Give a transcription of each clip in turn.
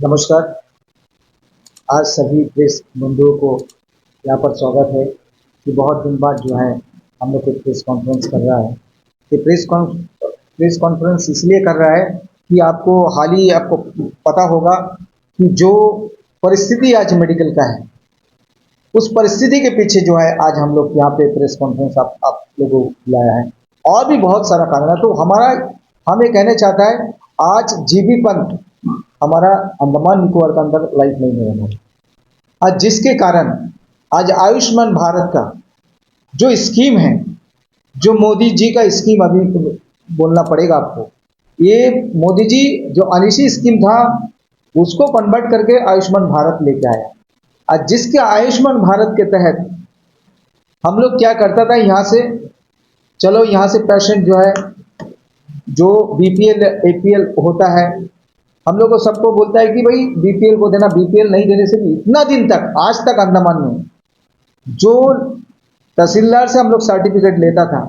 नमस्कार। आज सभी प्रेस बंधुओं को यहाँ पर स्वागत है कि बहुत दिन बाद जो है हम लोग एक प्रेस कॉन्फ्रेंस कर रहा है। ये प्रेस कॉन्फ्रेंस इसलिए कर रहा है कि हाल ही आपको पता होगा कि जो परिस्थिति आज मेडिकल का है, उस परिस्थिति के पीछे जो है आज हम लोग यहाँ पे प्रेस कॉन्फ्रेंस आप लोगों को बुलाया है। और भी बहुत सारा कारण है। तो हम ये कहना चाहता है, आज जीबी पंत हमारा अंडमान निकोबार के अंदर लाइफ नहीं रहना है। आज जिसके कारण आज आयुष्मान भारत का जो स्कीम है, जो मोदी जी का स्कीम, अभी बोलना पड़ेगा आपको, ये मोदी जी जो अनिशी स्कीम था उसको कन्वर्ट करके आयुष्मान भारत लेके आया। आज जिसके आयुष्मान भारत के तहत हम लोग क्या करता था, यहाँ से पेशेंट जो है, जो बीपीएल एपीएल होता है, हम लोग को सबको बोलता है कि भाई बीपीएल को देना, बीपीएल नहीं देने से भी इतना दिन तक आज तक अंडमान में जो तहसीलदार से हम लोग सर्टिफिकेट लेता था,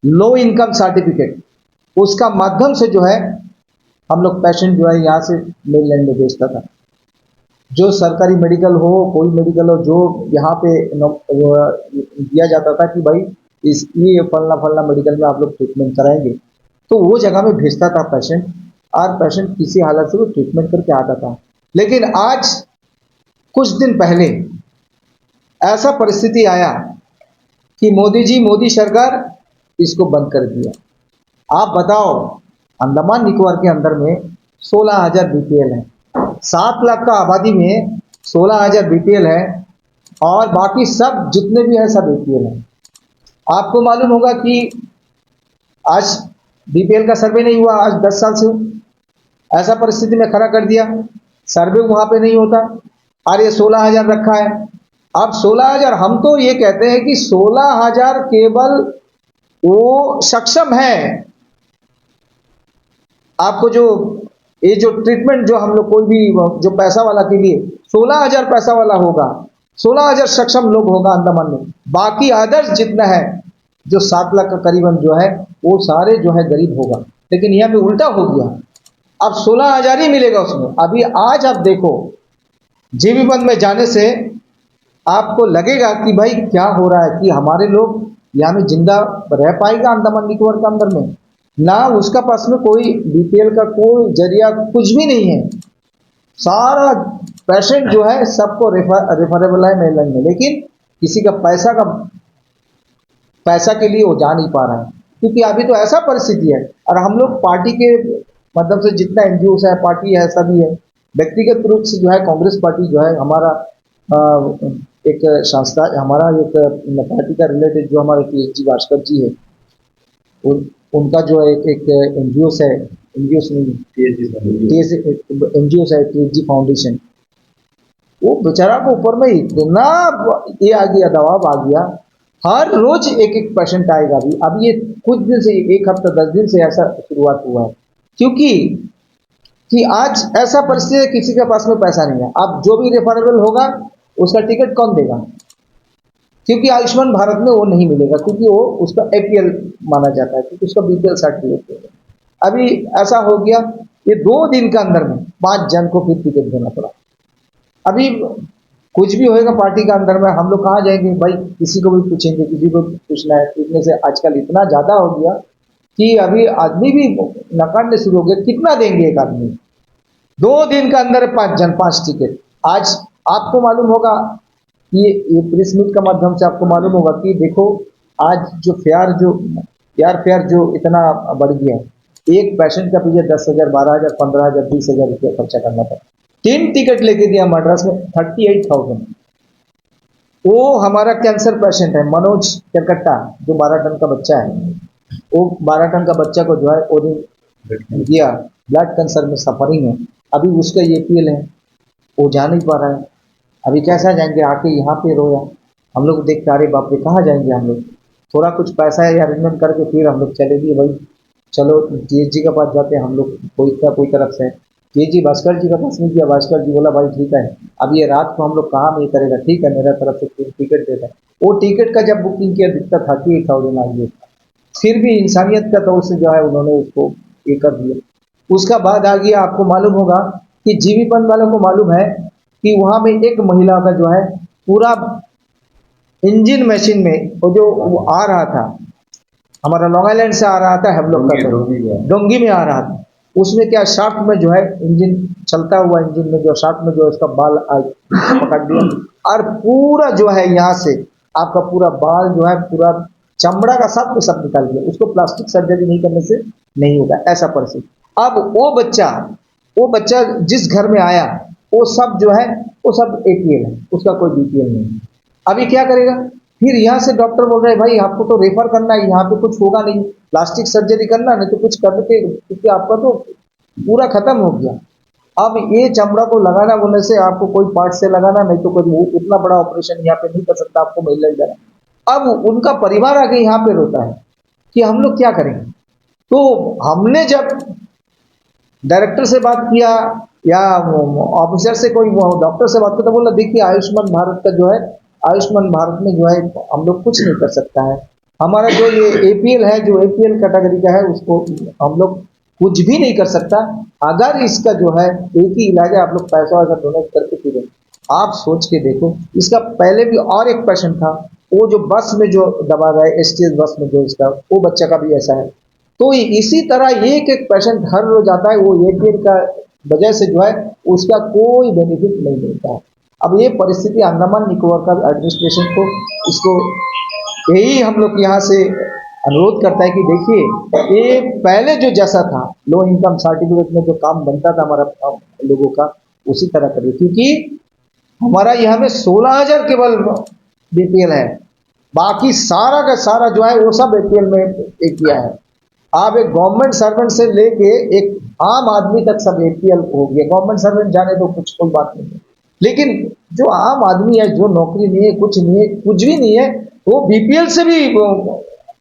लो इनकम सर्टिफिकेट, उसका माध्यम से जो है हम लोग पेशेंट जो है यहाँ से मेनलैंड में भेजता था। जो सरकारी मेडिकल हो, कोई मेडिकल हो, जो यहाँ पे दिया जाता था कि भाई ये फलना मेडिकल में आप लोग ट्रीटमेंट कराएंगे, तो वो जगह में भेजता था पेशेंट, और पेशेंट किसी हालत से वो ट्रीटमेंट करके आता था। लेकिन आज कुछ दिन पहले ऐसा परिस्थिति आया कि मोदी सरकार इसको बंद कर दिया। आप बताओ, अंडमान निकोबार के अंदर में 16,000 बीपीएल है, 7 लाख का आबादी में 16,000 बीपीएल है, और बाकी सब जितने भी हैं सब एपीएल है। आपको मालूम होगा कि आज बीपीएल का सर्वे नहीं हुआ, आज 10 साल से ऐसा परिस्थिति में खड़ा कर दिया, सर्वे वहां पे नहीं होता, और ये 16,000 रखा है। अब 16,000, हम तो ये कहते हैं कि 16,000 केवल वो सक्षम है। आपको ये जो ट्रीटमेंट जो हम लोग कोई भी जो पैसा वाला के लिए 16,000 पैसा वाला होगा, 16,000 सक्षम लोग होगा अंडमान में। बाकी अदर्स जितना है, जो 7 लाख का करीबन जो है, वो सारे जो है गरीब होगा। लेकिन यहाँ पे उल्टा हो गया, अब 16,000 ही मिलेगा उसमें। अभी आज आप देखो, जीबी पंत में जाने से आपको लगेगा कि भाई क्या हो रहा है, कि हमारे लोग यहाँ में जिंदा रह पाएगा अंडमान निकोबार के अंदर में ना। उसका पास में कोई बीपीएल का कोई जरिया कुछ भी नहीं है। सारा पेशेंट जो है सबको रेफरेबल है मेनलैंड में, लेकिन किसी का पैसा के लिए वो जा नहीं पा रहा है, क्योंकि अभी तो ऐसा परिस्थिति है। और हम लोग पार्टी के मतलब से जितना एनजीओ है, पार्टी है, सभी है, व्यक्तिगत रूप से जो है कांग्रेस पार्टी जो है हमारा एक संस्था, हमारा एक पार्टी का रिलेटेड जो हमारे टीएसजी भास्कर जी है, उनका जो एक एनजीओ है, टीएसजी फाउंडेशन, वो बेचारा को ऊपर में इतना ये आ गया, दबाव आ गया, हर रोज एक पेशेंट आएगा। अभी ये कुछ दिन से, 1 हफ्ता 10 दिन से ऐसा शुरुआत हुआ है, क्योंकि आज ऐसा परिस्थिति है, किसी के पास में पैसा नहीं है। अब जो भी रेफरेबल होगा उसका टिकट कौन देगा, क्योंकि आयुष्मान भारत में वो नहीं मिलेगा, क्योंकि वो उसका एपीएल माना जाता है, क्योंकि उसका बीपीएल सर्टिफिकेट है। अभी ऐसा हो गया, ये 2 दिन के अंदर में 5 जन को फिर टिकट देना पड़ा। अभी कुछ भी होएगा पार्टी के अंदर में, हम लोग कहाँ जाएंगे भाई, किसी को भी पूछेंगे, किसी को पूछना है। पूछने से आजकल इतना ज्यादा हो गया कि अभी आदमी भी नकारने शुरू हो गए। कितना देंगे एक आदमी, 2 दिन का अंदर 5 टिकट। आज आपको मालूम होगा कि ये प्रेस मीट का माध्यम से आपको मालूम होगा कि देखो आज जो फेयर जो इतना बढ़ गया है। एक पेशेंट का पीछे 10,000, 12,000, 15,000, 20,000 रुपया खर्चा करना पड़ा। 3 टिकट लेके दिया मद्रास में 38,000। वो हमारा कैंसर पेशेंट है मनोज करकट्टा, जो 12 टन का बच्चा है। वो 12 टन का बच्चा को जो है वो दिन दिया, ब्लड कैंसर में सफरिंग है। अभी उसका एपीएल है, वो जा नहीं पा रहा है। अभी कैसा जाएंगे, आके यहाँ पे रोया। हम लोग देख के अरे बाप रे कहाँ जाएंगे हम लोग। थोड़ा कुछ पैसा या अरेंजमेंट करके फिर हम लोग चले गए भाई, चलो जीएसजी के पास जाते हैं हम लोग, कोई तरफ से जीएसजी भास्कर जी का पास नहीं किया। भास्कर जी बोला भाई ठीक है, अब ये रात को हम लोग कहाँ में ये करेगा, ठीक है मेरा तरफ से टिकट देता है। वो टिकट का जब बुकिंग किया दिखता 38,000 आ गया। फिर भी इंसानियत का तौर से जो है उन्होंने उसको ये कर दिया। उसका बाद आ गया, आपको मालूम होगा कि जीबी पंत वालों को मालूम है कि वहां में एक महिला का जो है पूरा इंजन मशीन में वो आ रहा था, हमारा लॉन्ग आइलैंड से आ रहा था, हम लोग का डोंगी में आ रहा था। उसमें क्या शाफ्ट में जो है इंजन चलता हुआ, इंजन में जो शाफ्ट में जो है उसका बाल पकड़ दिया और पूरा जो है यहाँ से आपका पूरा बाल जो है पूरा चमड़ा का सब निकाल दिया। उसको प्लास्टिक सर्जरी नहीं करने से नहीं होगा, ऐसा परिस्थिति। अब वो बच्चा जिस घर में आया वो सब जो है वो सब एपीएल है, उसका कोई बीपीएल नहीं है। अभी क्या करेगा, फिर यहाँ से डॉक्टर बोल रहे हैं भाई आपको तो रेफर करना है, यहाँ पे कुछ होगा नहीं, प्लास्टिक सर्जरी करना नहीं तो कुछ करके, क्योंकि आपका तो पूरा खत्म हो गया। अब ये चमड़ा को लगाना बोलने से आपको कोई पार्ट से लगाना, नहीं तो कोई उतना बड़ा ऑपरेशन यहाँ पे नहीं कर सकता, आपको मिल जाएगा। अब उनका परिवार आके यहाँ पे रोता है कि हम लोग क्या करेंगे। तो हमने जब डायरेक्टर से बात किया या ऑफिसर से, कोई डॉक्टर से बात किया, तो बोला देखिए आयुष्मान भारत का जो है, आयुष्मान भारत में जो है हम लोग कुछ नहीं कर सकता है। हमारा जो ये एपीएल है, जो एपीएल कैटेगरी का है, उसको हम लोग कुछ भी नहीं कर सकता। अगर इसका जो है एक ही इलाज है, आप लोग पैसा वैसा डोनेट करके पी लें। आप सोच के देखो, इसका पहले भी और एक पेशेंट था, वो जो बस में जो दबा गए, एसटीएस बस में जो इसका, वो बच्चा का भी ऐसा है। तो इसी तरह एक एक पेशेंट हर रोज आता है, वो एपीएल का वजह से जो है उसका कोई बेनिफिट नहीं मिलता है। अब ये परिस्थिति अंडमान निकोबार का एडमिनिस्ट्रेशन को, इसको यही हम लोग यहाँ से अनुरोध करता है कि देखिए ये पहले जो जैसा था, लो इनकम सर्टिफिकेट में जो काम बनता था हमारा लोगों का, उसी तरह करिए। क्योंकि हमारा यहाँ में 16,000 केवल बीपीएल है, बाकी सारा का सारा जो है वो सब एपीएल में एक किया है। आप एक गवर्नमेंट सर्वेंट से लेके एक आम आदमी तक सब एपीएल हो गया। गवर्नमेंट सर्वेंट जाने तो कुछ कोई बात नहीं है, लेकिन जो आम आदमी है, जो नौकरी नहीं है, कुछ नहीं है, कुछ भी नहीं है, वो बीपीएल से भी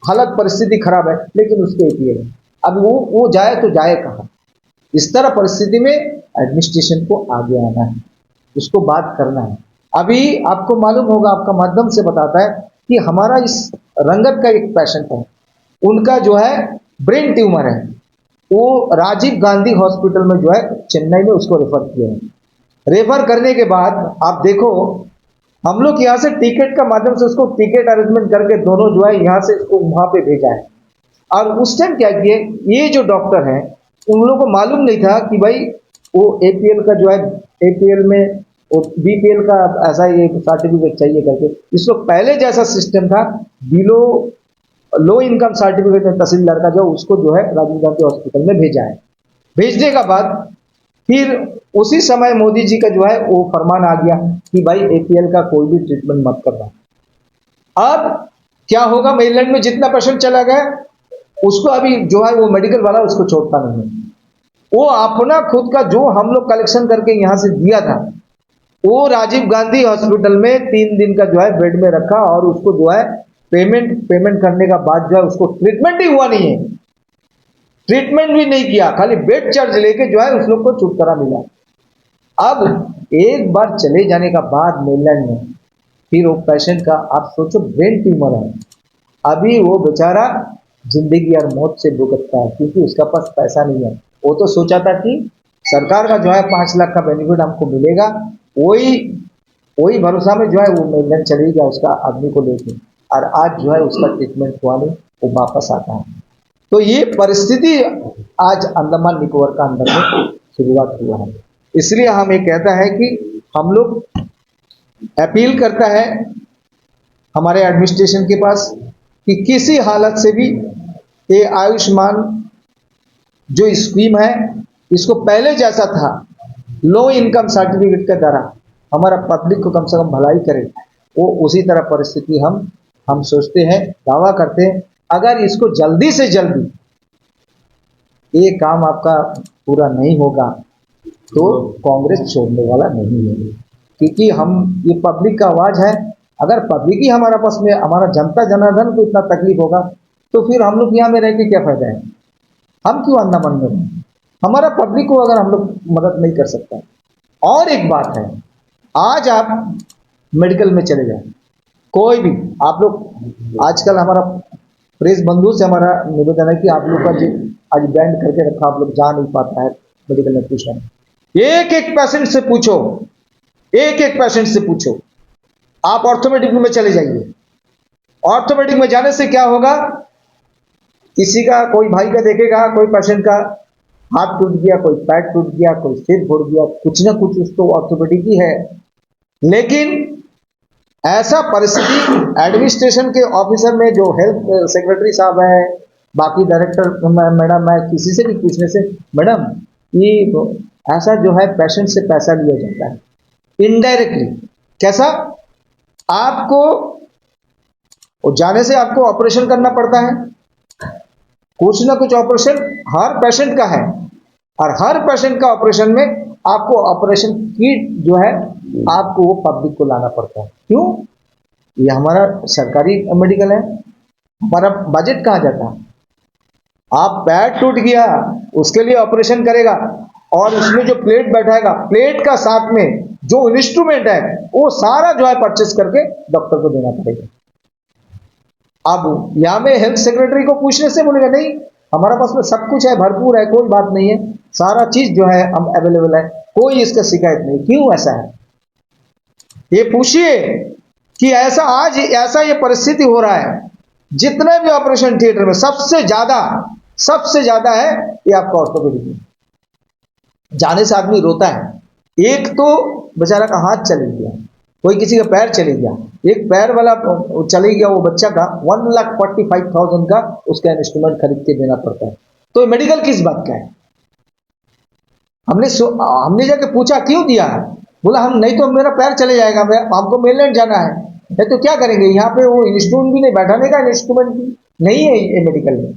हालत परिस्थिति खराब है, लेकिन उसके एपीएल है। अब वो जाए तो जाए कहाँ। इस तरह परिस्थिति में एडमिनिस्ट्रेशन को आगे आना है, उसको बात करना है। अभी आपको मालूम होगा, आपका माध्यम से बताता है कि हमारा इस रंगत का एक पेशेंट है, उनका जो है ब्रेन ट्यूमर है। वो राजीव गांधी हॉस्पिटल में जो है चेन्नई में उसको रेफर किया है। रेफर करने के बाद आप देखो, हम लोग यहाँ से टिकट का माध्यम से उसको टिकट अरेंजमेंट करके दोनों जो है यहाँ से इसको वहां पे भेजा है। और उस टाइम क्या किए, ये जो डॉक्टर है उन लोगों को मालूम नहीं था कि भाई वो एपीएल का जो है, एपीएल में वो बीपीएल का ऐसा ये सर्टिफिकेट चाहिए करके। इसको पहले जैसा सिस्टम था, बिलो लो इनकम सर्टिफिकेट में तहसीलदार का जो, उसको जो है राजीव गांधी हॉस्पिटल में भेजा है। भेजने का बाद फिर उसी समय मोदी जी का जो है वो फरमान आ गया कि भाई एपीएल का कोई भी ट्रीटमेंट मत करना। अब क्या होगा, मेरीलैंड में जितना पेशेंट चला गया उसको अभी जो है वो मेडिकल वाला उसको छोड़ता नहीं है। वो अपना खुद का जो हम लोग कलेक्शन करके यहां से दिया था, वो राजीव गांधी हॉस्पिटल में 3 दिन का जो है बेड में रखा, और उसको जो है पेमेंट करने का बाद जो है उसको ट्रीटमेंट ही हुआ नहीं है, ट्रीटमेंट भी नहीं किया, खाली बेड चार्ज लेके जो है उस लोग को छुटकारा मिला। अब एक बार चले जाने का बाद मेरीलैंड में फिर वो पेशेंट का आप सोचो ब्रेन ट्यूमर है, अभी वो बेचारा जिंदगी और मौत से भुगतता है, क्योंकि उसका पास पैसा नहीं है। वो तो सोचा था कि सरकार का जो है 5 लाख का बेनिफिट हमको मिलेगा, वही भरोसा में जो है वो मेरीलैंड चले गया उसका आदमी को लेके, और आज जो है उसका ट्रीटमेंट हुआ नहीं, वो वापस आता है। तो ये परिस्थिति आज अंडमान निकोबार का अंदर में शुरुआत हुआ है। इसलिए हम ये कहता है कि हम लोग अपील करता है हमारे एडमिनिस्ट्रेशन के पास कि किसी हालत से भी ये आयुष्मान जो स्कीम है इसको पहले जैसा था लो इनकम सर्टिफिकेट के द्वारा हमारा पब्लिक को कम से कम भलाई करे, वो उसी तरह परिस्थिति हम सोचते हैं, दावा करते हैं। अगर इसको जल्दी से जल्दी ये काम आपका पूरा नहीं होगा तो कांग्रेस छोड़ने वाला नहीं है, क्योंकि हम ये पब्लिक का आवाज़ है। अगर पब्लिक ही हमारा पास में, हमारा जनता जनार्दन को इतना तकलीफ होगा तो फिर हम लोग यहाँ में रह के क्या फायदा है? हम क्यों अंडमान में रहें? हमारा पब्लिक को अगर हम लोग मदद नहीं कर सकता। और एक बात है, आज आप मेडिकल में चले जाए, कोई भी आप लोग, आजकल हमारा प्रेस बंधु से हमारा निवेदन है कि आप लोग का जो आज बैंड करके रखा, आप लोग जा नहीं पाता है मेडिकल में पूछना, एक एक पेशेंट से पूछो, एक एक पेशेंट से पूछो। आप ऑर्थोपेडिक में चले जाइए, ऑर्थोपेडिक में जाने से क्या होगा, किसी का, कोई भाई का देखेगा, कोई पेशेंट का हाथ टूट गया, कोई पैर टूट गया, कोई सिर फूट गया, कुछ ना कुछ उसको ऑर्थोपेडिक ही है। लेकिन ऐसा परिस्थिति एडमिनिस्ट्रेशन के ऑफिसर में, जो हेल्थ सेक्रेटरी साहब है, बाकी डायरेक्टर मैडम, मैं किसी से भी पूछने से, मैडम ये ऐसा जो है पेशेंट से पैसा लिया जाता है इनडायरेक्टली। कैसा? आपको जाने से आपको ऑपरेशन करना पड़ता है, कुछ ना कुछ ऑपरेशन हर पेशेंट का है, और हर पेशेंट का ऑपरेशन में आपको ऑपरेशन किट जो है आपको वो पब्लिक को लाना पड़ता है। क्यों? ये हमारा सरकारी मेडिकल है, हमारा बजट कहाँ जाता है? आप पैर टूट गया उसके लिए ऑपरेशन करेगा, और उसमें जो प्लेट बैठाएगा, प्लेट का साथ में जो इंस्ट्रूमेंट है वो सारा जो है परचेस करके डॉक्टर को देना पड़ेगा। अब यहाँ में हेल्थ सेक्रेटरी को पूछने से बोलेगा नहीं, हमारा पास में सब कुछ है, भरपूर है, कोई बात नहीं है, सारा चीज जो है हम अवेलेबल है, कोई इसका शिकायत नहीं। क्यों ऐसा है? ये पूछिए कि ऐसा आज ऐसा ये परिस्थिति हो रहा है, जितने भी ऑपरेशन थिएटर में सबसे ज्यादा है ये आपका ऑर्थोपेडिक में। जाने से आदमी रोता है। एक तो बेचारा का हाथ चले गया, कोई किसी का पैर चले गया, एक पैर वाला चले गया, वो बच्चा का 1,45,000 का उसका इंस्ट्रूमेंट खरीद के देना पड़ता है। तो मेडिकल किस बात का है? हमने जाके पूछा क्यों दिया, बोला हम नहीं तो मेरा पैर चले जाएगा, हमको मेनलैंड जाना है, नहीं तो क्या करेंगे, यहाँ पे वो इंस्ट्रूमेंट भी नहीं, बैठाने का इंस्ट्रूमेंट भी नहीं है ये मेडिकल में।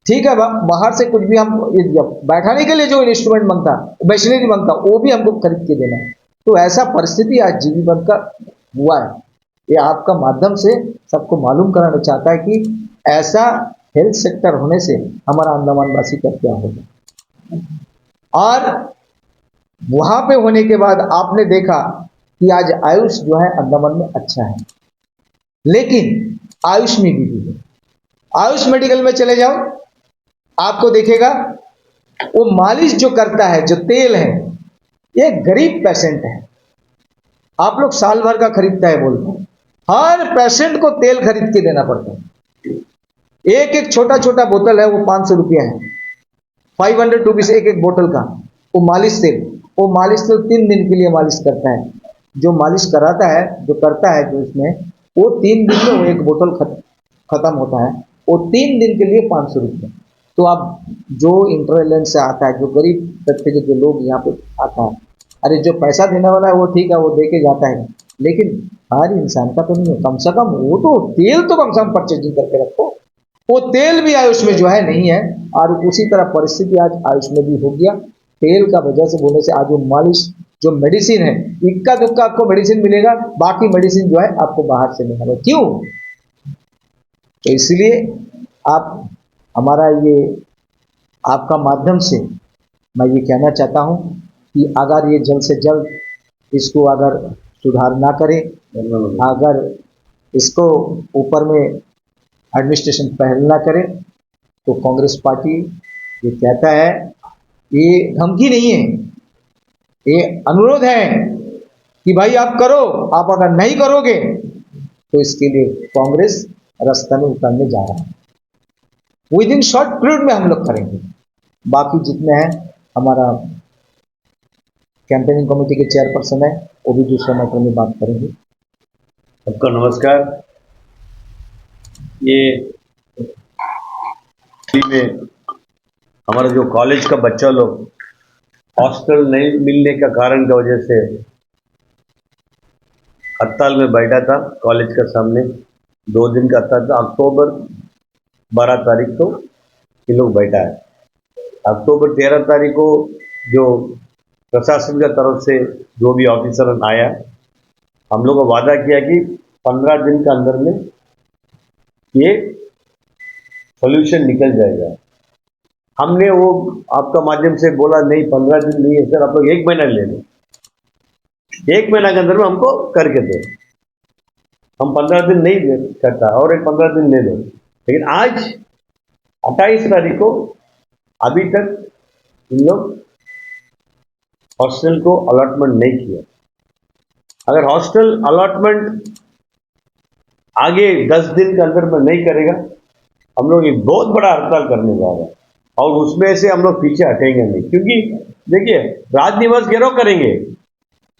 ठीक है, बाहर से कुछ भी हम बैठाने के लिए जो इंस्ट्रूमेंट मांगता, मशीनरी मांगता, वो भी हमको खरीद के देना है। तो ऐसा परिस्थिति आज जीबी बंद का हुआ है। ये आपका माध्यम से सबको मालूम कराना चाहता है कि ऐसा हेल्थ सेक्टर होने से हमारा अंडमान वासी का क्या होगा। और वहां पे होने के बाद आपने देखा कि आज आयुष जो है अंडमान में अच्छा है, लेकिन आयुष में भी है। आयुष मेडिकल में चले जाओ, आपको देखेगा वो मालिश जो करता है, जो तेल है, ये गरीब पेशेंट है, आप लोग साल भर का खरीदता है बोलते हैं, हर पेशेंट को तेल खरीद के देना पड़ता है। एक एक छोटा छोटा बोतल है, वो 500 रुपया है, 500 रुपीज एक एक बोतल का। वो मालिश तेल 3 दिन के लिए मालिश करता है। जो मालिश कराता है, जो करता है, जो इसमें वो 3 दिन में वो एक बोतल खत्म होता है, वो 3 दिन के लिए 500 रुपये। तो अब जो इंटरलैंड से आता है, जो गरीब तबके के जो लोग यहाँ पे आता है, अरे जो पैसा देने वाला है वो ठीक है, वो दे के जाता है, लेकिन हर इंसान का तो नहीं है। कम से कम वो तो तेल तो कम से कम परचेजिंग करके रखो। वो तेल भी आयुष में जो है नहीं है, और उसी तरह परिस्थिति आज आयुष में भी हो गया। तेल का वजह से बोलने से आज वो मालिश जो मेडिसिन है, इक्का दुक्का आपको मेडिसिन मिलेगा, बाकी मेडिसिन जो है आपको बाहर से मिलेगा। क्यों? तो इसलिए आप हमारा ये आपका माध्यम से मैं ये कहना चाहता हूँ कि अगर ये जल्द से जल्द इसको अगर सुधार ना करें, अगर इसको ऊपर में एडमिनिस्ट्रेशन पहल ना करे, तो कांग्रेस पार्टी ये कहता है, ये धमकी नहीं है, ये अनुरोध है कि भाई आप करो, आप अगर नहीं करोगे तो इसके लिए कांग्रेस रास्ते में उतरने जा रहा है। विद इन शॉर्ट पीरियड में हम लोग करेंगे। बाकी जितने हैं हमारा कैंपेनिंग कमेटी के चेयरपर्सन है, वो भी दूसरे मैटर में बात करेंगे। सबका नमस्कार। ये में हमारा जो कॉलेज का बच्चा लोग हॉस्टल नहीं मिलने का कारण की वजह से हड़ताल में बैठा था कॉलेज के सामने। 2 दिन का हड़ताल था। अक्टूबर 12 तारीख को ये लोग बैठा है। अक्टूबर 13 तारीख को जो प्रशासन की तरफ से जो भी ऑफिसर आया, हम लोग को वादा किया कि 15 दिन के अंदर में ये सॉल्यूशन निकल जाएगा। हमने वो आपका माध्यम से बोला नहीं 15 दिन नहीं है सर, आप लोग 1 महीना ले लो, 1 महीना के अंदर में हमको करके दो। हम 15 दिन नहीं दे करता और एक 15 दिन ले लो। लेकिन आज 28 तारीख को अभी तक इन लोग हॉस्टल को अलॉटमेंट नहीं किया। अगर हॉस्टल अलॉटमेंट आगे 10 दिन के अंदर में नहीं करेगा, हम लोग एक बहुत बड़ा हड़ताल करने जा रहे हैं और उसमें से हम लोग पीछे हटेंगे नहीं। क्योंकि देखिए, राजनिवास घेराव करेंगे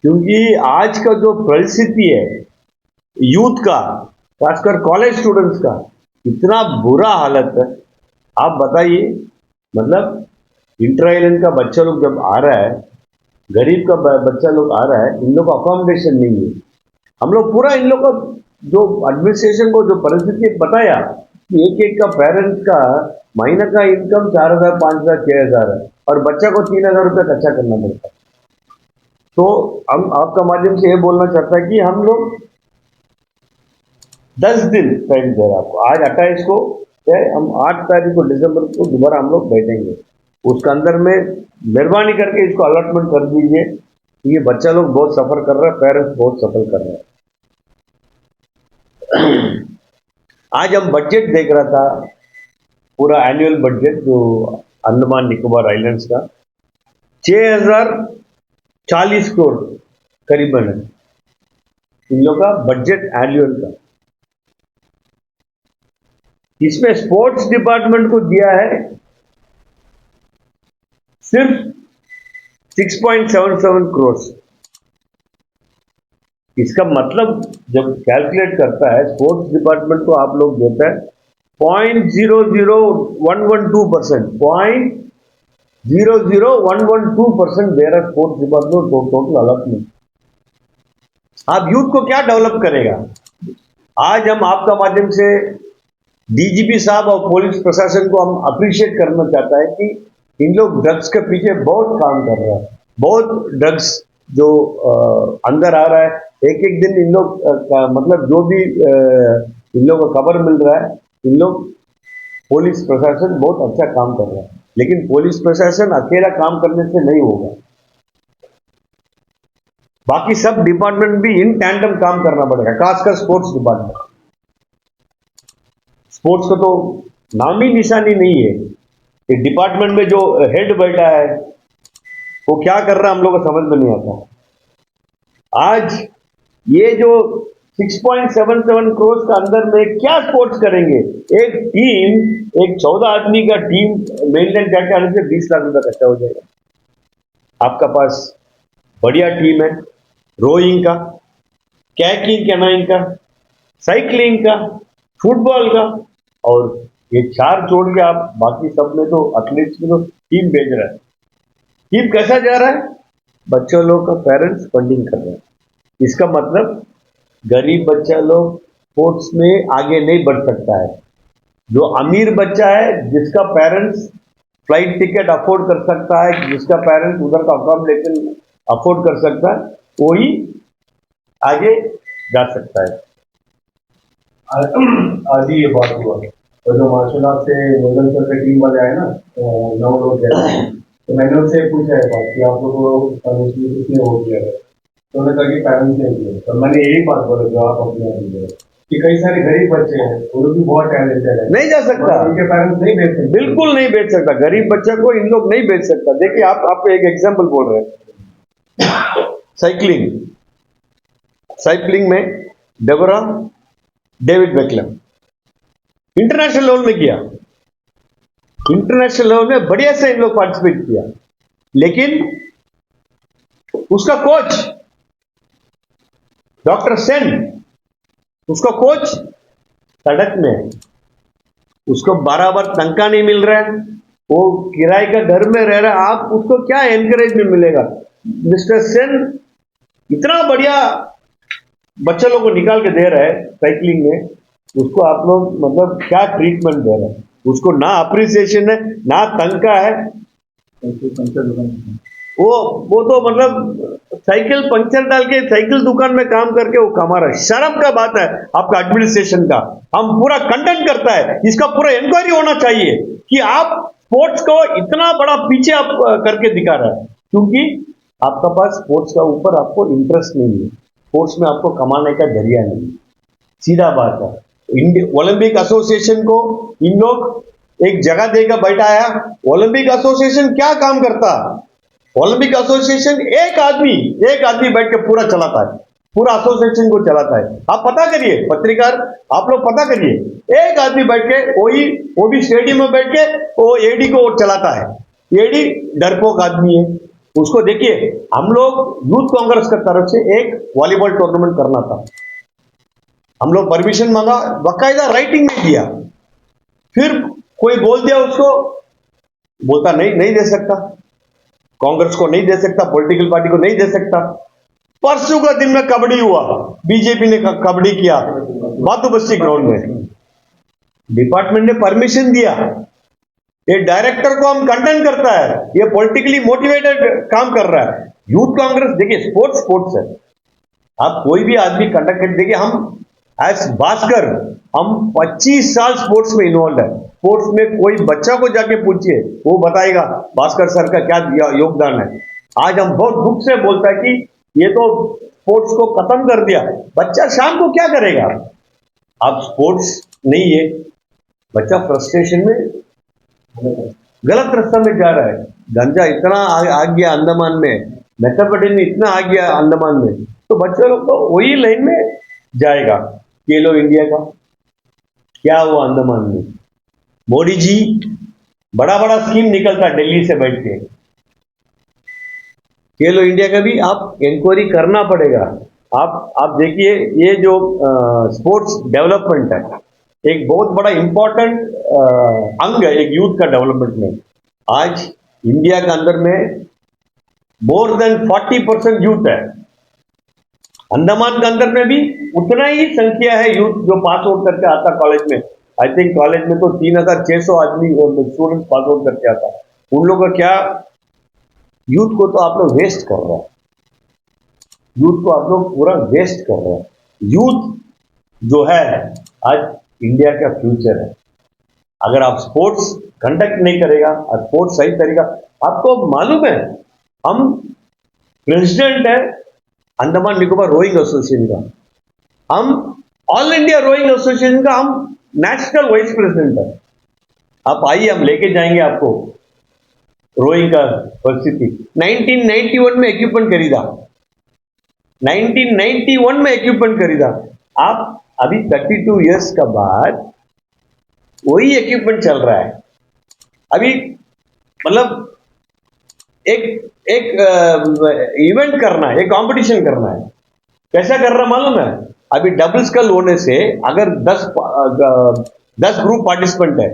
क्योंकि आज का जो परिस्थिति है यूथ का, खासकर कॉलेज स्टूडेंट्स का, इतना बुरा हालत है। आप बताइए, मतलब इंटर आइलैंड का बच्चा लोग जब आ रहा है, गरीब का बच्चा लोग आ रहा है, इन लोग को अकोमोडेशन नहीं है। हम लोग पूरा इन लोग को जो एडमिनिस्ट्रेशन को जो परिस्थिति बताया कि एक का पेरेंट्स का महीने का इनकम 4,000, 5,000, 6,000 है और बच्चा को 3,000 रुपये खर्चा करना पड़ता है। तो हम आपका माध्यम से ये बोलना चाहता है कि हम लोग 10 दिन टाइम दे रहे आपको। आज 28 को है, हम 8 तारीख को दिसंबर को दोबारा हम लोग बैठेंगे। उसके अंदर में मेहरबानी करके इसको अलॉटमेंट कर दीजिए। ये बच्चा लोग बहुत सफ़र कर रहा है, पेरेंट्स बहुत सफ़र कर रहे हैं। आज हम बजट देख रहा था, पूरा एनुअल बजट जो अंडमान निकोबार आइलैंड्स का 6,040 करोड़ करीबन है इन लोग का बजट एनुअल का। इसमें स्पोर्ट्स डिपार्टमेंट को दिया है सिर्फ 6.77 करोड़। इसका मतलब जब कैलकुलेट करता है स्पोर्ट्स डिपार्टमेंट को आप लोग देता है 0.00112%, 0.00112% दे रहा है स्पोर्ट्स डिपार्टमेंट टोटल अलॉटमेंट। आप यूथ को क्या डेवलप करेगा? आज हम आपका माध्यम से डीजीपी साहब और पुलिस प्रशासन को हम अप्रिशिएट करना चाहता है कि इन लोग ड्रग्स के पीछे बहुत काम कर रहा है। बहुत ड्रग्स जो अंदर आ रहा है, एक दिन इन लोग मतलब जो भी इन लोग को खबर मिल रहा है, इन लोग पुलिस प्रशासन बहुत अच्छा काम कर रहा है। लेकिन पुलिस प्रशासन अकेला काम करने से नहीं होगा, बाकी सब डिपार्टमेंट भी इन टैंडम काम करना पड़ेगा, खासकर स्पोर्ट्स डिपार्टमेंट। स्पोर्ट्स का तो नाम ही निशानी नहीं है। कि डिपार्टमेंट में जो हेड बैठा है वो क्या कर रहा है हम लोग को समझ में नहीं आता। आज ये जो 6.77 करोड़ का अंदर में क्या स्पोर्ट्स करेंगे? एक टीम, एक 14 आदमी का टीम मेनलैंड जाके आने से 20 लाख रुपया खर्चा हो जाएगा। आपका पास बढ़िया टीम है रोइंग का, कैकिंग कैनाइंग का, साइकिलिंग का, फुटबॉल का, और ये 4 छोड़ के आप बाकी सब में तो एथलीट्स में तो टीम भेज रहा है। टीम कैसा जा रहा है? बच्चों लोग का पेरेंट्स फंडिंग कर रहे हैं। इसका मतलब गरीब बच्चा लोग स्पोर्ट्स में आगे नहीं बढ़ सकता है। जो अमीर बच्चा है, जिसका पेरेंट्स फ्लाइट टिकट अफोर्ड कर सकता है, जिसका पेरेंट्स उधर का अकोमोडेशन अफोर्ड कर सकता है, वही आगे जा सकता है। आज ही ये बात हुआ और जो मार्शल आर्ट से नोबल सर की टीम वाले आए ना, 9 लोग गए, तो मैंने उनसे पूछा है बात कि आप लोगों को किसने वो किया है, तो उन्होंने कहा कि पेरेंट्स ने किया। तो मैंने यही बात बोला जो आप अपने कि कई सारे गरीब बच्चे हैं, वो लोग भी बहुत टैलेंटेड है, नहीं जा सकता, उनके पेरेंट्स नहीं भेज सकते, बिल्कुल नहीं भेज सकता। गरीब बच्चा को इन लोग नहीं भेज सकता। देखिए, आप एक एग्जाम्पल बोल रहे हैं, साइकिलिंग में डेबोरा डेविड बेकलम इंटरनेशनल लेवल में किया, इंटरनेशनल लेवल में बढ़िया से इन लोग पार्टिसिपेट किया, लेकिन उसका कोच डॉक्टर सेन, उसका कोच सड़क में है, उसको बराबर तनख्वाह नहीं मिल रहा है, वो किराए का घर में रह रहा है, आप उसको क्या एनकरेजमेंट मिलेगा? मिस्टर सेन इतना बढ़िया बच्चे लोगों को निकाल के दे रहा है साइकिलिंग में, उसको आप लोग मतलब क्या ट्रीटमेंट दे रहे हैं? उसको ना अप्रिसिएशन है, ना तनख्वाह है। वो तो मतलब साइकिल पंक्चर डाल के साइकिल दुकान में काम करके वो कमा रहा है। शर्म का बात है आपका एडमिनिस्ट्रेशन का। हम पूरा कंडेम करता है, इसका पूरा इंक्वायरी होना चाहिए कि आप स्पोर्ट्स को इतना बड़ा पीछे आप करके दिखा रहा है, क्योंकि आपका पास स्पोर्ट्स का ऊपर आपको इंटरेस्ट नहीं है, स्पोर्ट्स में आपको कमाने का जरिया नहीं है। सीधा बात है। ओलंपिक एसोसिएशन को इन लोग एक जगह देकर बैठाया। ओलंपिक एसोसिएशन क्या काम करता? ओलंपिक एसोसिएशन एक आदमी बैठ के पूरा चलाता है, पूरा एसोसिएशन को चलाता है। आप पता करिए, पत्रकार आप लोग पता करिए, एक आदमी बैठ के वो भी स्टेडियम में बैठ के वो एडी को चलाता है। एडी डरपोक आदमी है, उसको देखिए। हम लोग यूथ कांग्रेस की तरफ से एक वॉलीबॉल टूर्नामेंट करना था, हम लोग परमिशन मांगा, बाकायदा राइटिंग में दिया, फिर कोई बोल दिया उसको, बोलता नहीं दे सकता, कांग्रेस को नहीं दे सकता, पॉलिटिकल पार्टी को नहीं दे सकता। परसों का दिन में कबड्डी हुआ, बीजेपी ने कबड्डी किया बातुबस्ती ग्राउंड में, डिपार्टमेंट ने परमिशन दिया। ये डायरेक्टर को हम कंडेम करता है, ये पॉलिटिकली मोटिवेटेड काम कर रहा है। यूथ कांग्रेस देखिए, स्पोर्ट्स है, आप कोई भी आदमी कंडक्ट कर देखिए। हम एज भास्कर हम 25 साल स्पोर्ट्स में इन्वॉल्व है। स्पोर्ट्स में कोई बच्चा को जाके पूछिए, वो बताएगा भास्कर सर का क्या योगदान है। आज हम बहुत दुख से बोलता है कि ये तो स्पोर्ट्स को खत्म कर दिया। बच्चा शाम को क्या करेगा? अब स्पोर्ट्स नहीं है, बच्चा फ्रस्ट्रेशन में गलत रास्ता में जा रहा है। गंजा इतना आ गया अंडमान में, मेथाम्फेटामिन इतना आ गया अंडमान में, तो बच्चे लोग तो वही लाइन में जाएगा। खेलो इंडिया का क्या हुआ अंडमान में? मोदी जी बड़ा बड़ा स्कीम निकलता दिल्ली से बैठ के। खेलो इंडिया का भी आप इंक्वायरी करना पड़ेगा। आप देखिए, ये जो स्पोर्ट्स डेवलपमेंट है, एक बहुत बड़ा इंपॉर्टेंट अंग है एक यूथ का डेवलपमेंट में। आज इंडिया के अंदर में मोर देन 40% यूथ है। अंडमान के अंदर में भी उतना ही संख्या है यूथ जो पास आउट करके आता कॉलेज में। आई थिंक कॉलेज में तो 3600 आदमी स्टूडेंट पास आउट करके आता। उन लोगों का क्या, यूथ को तो आप लोग वेस्ट कर रहे हैं, यूथ को आप लोग पूरा वेस्ट कर रहे हैं। यूथ जो है आज इंडिया का फ्यूचर है। अगर आप स्पोर्ट्स कंडक्ट नहीं करेगा, स्पोर्ट्स सही तरीका, आपको मालूम है हम प्रेसिडेंट है अंडमान निकोबार रोइंग एसोसिएशन का, हम ऑल इंडिया रोइंग एसोसिएशन का हम नेशनल वाइस प्रेसिडेंट है। आप आइए, हम लेके जाएंगे आपको रोइंग का परिस्थिति। 1991 में इक्विपमेंट खरीदा, 1991 में इक्विपमेंट खरीदा। आप अभी 32 इयर्स का बाद वही इक्विपमेंट चल रहा है। अभी मतलब एक इवेंट करना है, एक कंपटीशन करना है। कैसा कर रहा मालूम है? अभी डबल स्कल होने से अगर 10 ग्रुप पार्टिसिपेंट है,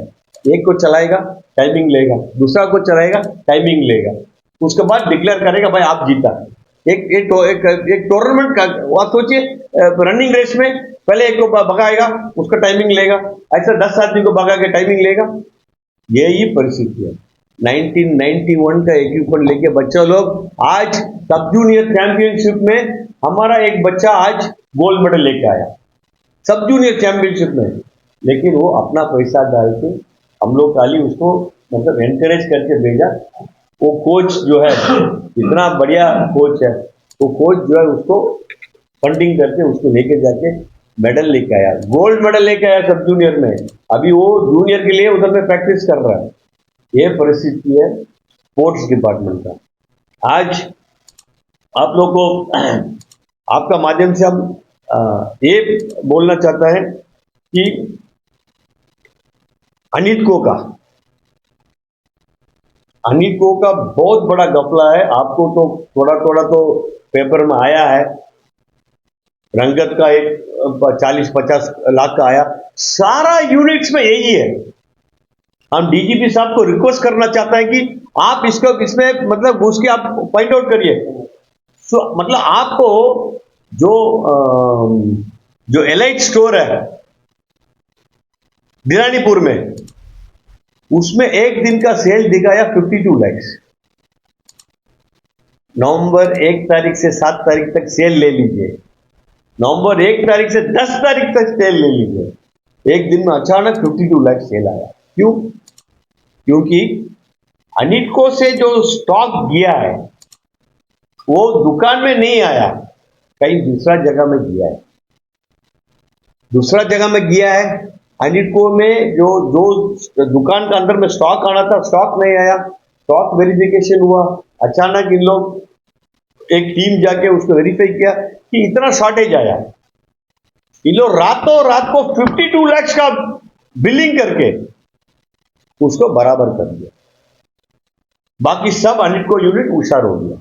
एक को चलाएगा टाइमिंग लेगा, दूसरा को चलाएगा टाइमिंग लेगा, उसके बाद डिक्लेयर करेगा भाई आप जीता। एक टूर्नामेंट का आप सोचिए, रनिंग रेस में पहले एक को भगाएगा, उसका टाइमिंग लेगा, ऐसा 10 आदमी को भगा के टाइमिंग लेगा। यही परिस्थिति है। 1991 का इक्विपमेंट लेके बच्चा लोग आज सब जूनियर चैंपियनशिप में, हमारा एक बच्चा आज गोल्ड मेडल लेके आया सब जूनियर चैंपियनशिप में। लेकिन वो अपना पैसा डाल के हम लोग खाली उसको मतलब एनकरेज करके भेजा। वो कोच जो है इतना बढ़िया कोच है, वो कोच जो है उसको फंडिंग करके उसको लेके जाके मेडल लेके आया, गोल्ड मेडल लेके आया सब जूनियर में। अभी वो जूनियर के लिए उधर में प्रैक्टिस कर रहा है। ये परिस्थिति है स्पोर्ट्स डिपार्टमेंट का। आज आप लोग को आपका माध्यम से हम ये बोलना चाहता है कि अनित को का अनिको का बहुत बड़ा गफला है। आपको तो थोड़ा थोड़ा तो पेपर में आया है, रंगत का एक 40-50 लाख का आया, सारा यूनिट्स में यही है। हम डीजीपी साहब को रिक्वेस्ट करना चाहते हैं कि आप इसको इसमें मतलब घुस के आप पॉइंट आउट करिए। मतलब आपको जो एलाइट स्टोर है दिरानीपुर में, उसमें एक दिन का सेल दिखाया 52 लाख। नवंबर 1 तारीख से 7 तारीख तक सेल ले लीजिए, नवंबर 1 तारीख से 10 तारीख तक सेल ले लीजिए, एक दिन में अचानक 52 लाख सेल आया। क्यों? क्योंकि अनिटको से जो स्टॉक गया है वो दुकान में नहीं आया, कहीं दूसरा जगह में गया है। दूसरा जगह में गया है। अनिटको में जो दुकान के अंदर में स्टॉक आना था, स्टॉक नहीं आया। स्टॉक वेरिफिकेशन हुआ, अचानक इन लोग एक टीम जाके उसको वेरीफाई किया कि इतना शॉर्टेज आया। इन लोग रातों रात को 52 लाख का बिलिंग करके उसको बराबर कर दिया। बाकी सब अनिटको यूनिट हुशार हो गया।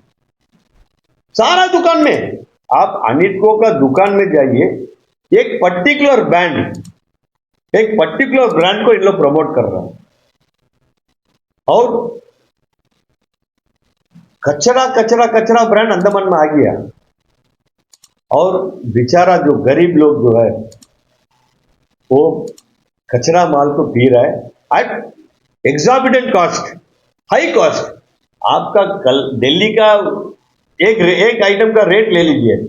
सारा दुकान में, आप अनिटको का दुकान में जाइए, एक पर्टिकुलर ब्रांड को इन लोग प्रमोट कर रहा है और कचरा ब्रांड अंडमान में आ गया। और बेचारा जो गरीब लोग जो है वो कचरा माल को पी रहा है at exorbitant cost, high cost. आपका कल दिल्ली का एक आइटम का रेट ले लीजिए,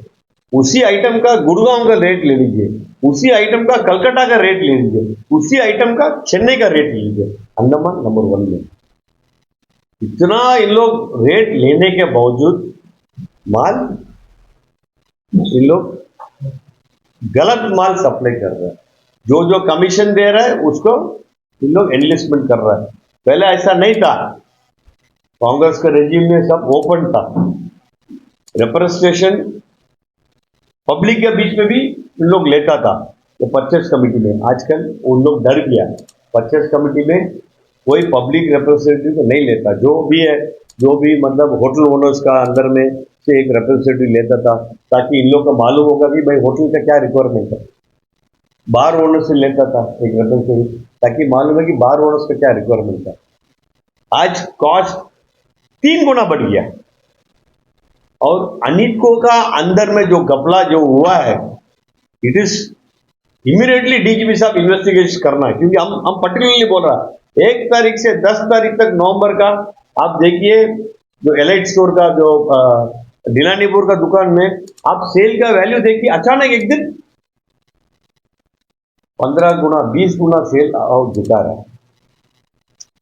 उसी आइटम का गुड़गांव का रेट ले लीजिए, उसी आइटम का कलकत्ता का रेट ले लीजिए, उसी आइटम का चेन्नई का रेट ले लीजिए। अंडमान नंबर 1 में। इतना इन लोग रेट लेने के बावजूद माल इन लोग गलत माल सप्लाई कर रहे हैं। जो कमीशन दे रहा है उसको इन लोग एनलिस्टमेंट कर रहा है। पहले ऐसा नहीं था, कांग्रेस के रेजिम में सब ओपन था। रिप्रेजेंटेशन पब्लिक के बीच में भी उन लोग लेता था तो परचेस कमेटी में। आजकल उन लोग डर गया, परचेस कमेटी में कोई पब्लिक रिप्रेजेंटेटिव तो नहीं लेता। जो भी मतलब होटल ओनर्स का अंदर में से एक रिप्रेजेंटेटिव लेता था, ताकि इन लोग को मालूम होगा कि भाई होटल का क्या रिक्वायरमेंट है। बार ओनर से लेता था एक रिप्रेजेंटेटिव, ताकि मालूम है कि बार ओनर्स का क्या रिक्वायरमेंट है। आज कॉस्ट 3 गुना बढ़ गया। और अनिटको का अंदर में जो घपला जो हुआ है, इट इज इमीडिएटली डीजीपी साहब इन्वेस्टिगेशन करना है। क्योंकि हम पर्टिकुलरली बोल रहा है 1 तारीख से 10 तारीख तक नवंबर का, आप देखिए जो एलाइट स्टोर का जो दिलानीपुर का दुकान में आप सेल का वैल्यू देखिए, अचानक एक दिन 15 गुना 20 गुना सेल दिखा रहा है।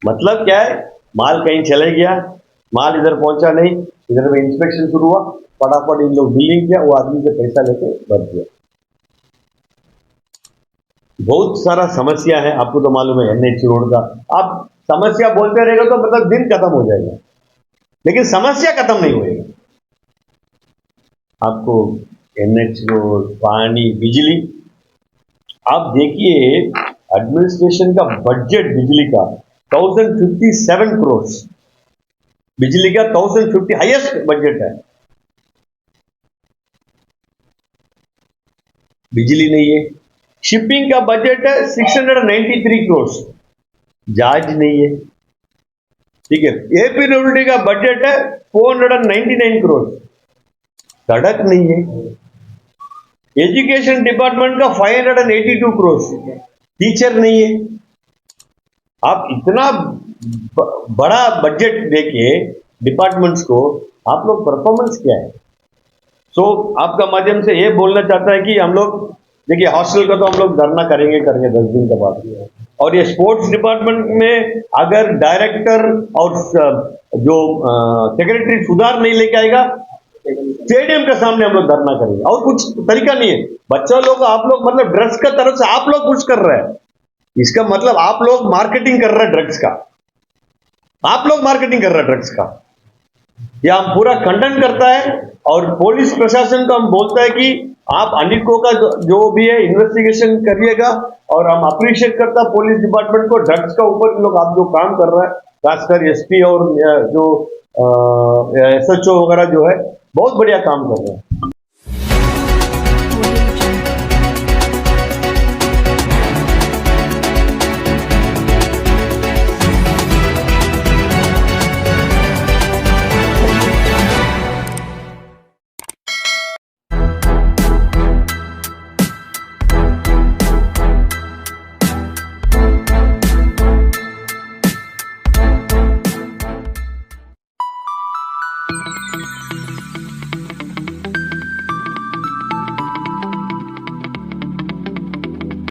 मतलब क्या है, माल कहीं चले गया, माल इधर पहुंचा नहीं, इधर में इंस्पेक्शन शुरू हुआ, फटाफट इन लोग बिलिंग किया, वो आदमी से पैसा लेके भर दिया। बहुत सारा समस्या है, आपको तो मालूम है एनएच रोड का। आप समस्या बोलते रहेगा तो मतलब दिन खत्म हो जाएगा, लेकिन समस्या खत्म नहीं होएगा। आपको एनएच रोड, पानी, बिजली, आप देखिए एडमिनिस्ट्रेशन का बजट बिजली का 1057 करोड़, बिजली का 1050 हाईएस्ट बजट है। बिजली नहीं है। शिपिंग का बजट है 693 करोड़, जहाज नहीं है। ठीक है। एपीडब्ल्यूडी का बजट है 499 करोड़, सड़क नहीं है। एजुकेशन डिपार्टमेंट का 582 करोड़, टीचर नहीं है। आप इतना बड़ा बजट देके डिपार्टमेंट्स को आप लोग परफॉर्मेंस क्या है? आपका माध्यम से ये बोलना चाहता है कि हम लोग देखिए हॉस्टल का तो हम लोग धरना करेंगे 10 दिन के बाद। और ये स्पोर्ट्स डिपार्टमेंट में अगर डायरेक्टर और जो सेक्रेटरी सुधार नहीं लेके आएगा, स्टेडियम के सामने हम लोग धरना करेंगे। और कुछ तरीका नहीं है। बच्चों लोग आप लोग मतलब ड्रग्स का तरफ से आप लोग कुछ कर रहे हैं, इसका मतलब आप लोग मार्केटिंग कर रहे हैं ड्रग्स का, आप लोग मार्केटिंग कर रहे हैं ड्रग्स का। यह हम पूरा खंडन करता है। और पुलिस प्रशासन को हम बोलता है कि आप अनिको का जो भी है इन्वेस्टिगेशन करिएगा, और हम अप्रिशिएट करता पुलिस डिपार्टमेंट को, ड्रग्स का ऊपर लोग आप जो काम कर रहा है, खासकर एसपी और जो SHO वगैरह जो है बहुत बढ़िया काम कर रहे हैं।